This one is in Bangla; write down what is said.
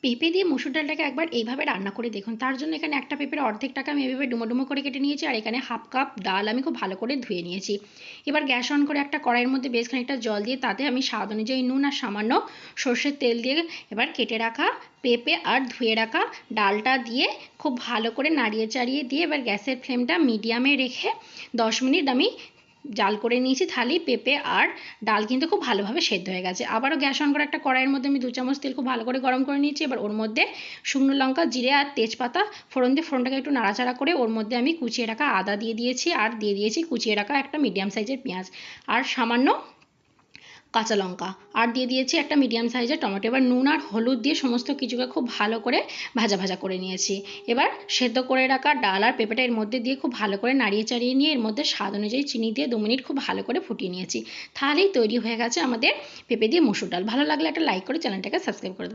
পেঁপে দিয়ে মসুর ডালটাকে একবার এইভাবে রান্না করে দেখুন। তার জন্য এখানে একটা পেঁপের অর্ধেকটাকে আমি এভাবে ডুমো ডুমো করে কেটে নিয়েছি, আর এখানে হাফ কাপ ডাল আমি খুব ভালো করে ধুয়ে নিয়েছি। এবার গ্যাস অন করে একটা কড়াইয়ের মধ্যে বেশ খানিকটা জল দিয়ে তাতে আমি স্বাদ অনুযায়ী নুন আর সামান্য সর্ষের তেল দিয়ে এবার কেটে রাখা পেঁপে আর ধুয়ে রাখা ডালটা দিয়ে খুব ভালো করে নাড়িয়ে চাড়িয়ে দিয়ে এবার গ্যাসের ফ্লেমটা মিডিয়ামে রেখে 10 মিনিট আমি জাল করে নিয়েছি। তাহলেই পেঁপে আর ডাল কিন্তু খুব ভালোভাবে সেদ্ধ হয়ে গেছে। আবারও গ্যাস অন করে একটা কড়াইয়ের মধ্যে আমি 2 চামচ তেল খুব ভালো করে গরম করে নিয়েছি। এবার ওর মধ্যে শুকনো লঙ্কা, জিরে আর তেজপাতা ফোড়ন দিয়ে ফোড়নটাকে একটু নাড়াচাড়া করে ওর মধ্যে আমি কুচিয়ে রাখা আদা দিয়ে দিয়েছি, আর দিয়ে দিয়েছি কুচিয়ে রাখা একটা মিডিয়াম সাইজের পেঁয়াজ আর সামান্য কাঁচা লঙ্কা, আর দিয়ে দিয়েছি একটা মিডিয়াম সাইজের টমেটো। এবার নুন আর হলুদ দিয়ে সমস্ত কিছুকে খুব ভালো করে ভাজা ভাজা করে নিয়েছি। এবার সেদ্ধ করে রাখা ডাল আর পেঁপেটা এর মধ্যে দিয়ে খুব ভালো করে নাড়িয়ে চাড়িয়ে নিয়ে এর মধ্যে স্বাদ অনুযায়ী চিনি দিয়ে 2 মিনিট খুব ভালো করে ফুটিয়ে নিয়েছি। তাহলেই তৈরি হয়ে গেছে আমাদের পেঁপে দিয়ে মসুর ডাল। ভালো লাগলে একটা লাইক করে চ্যানেলটাকে সাবস্ক্রাইব করে দেবেন।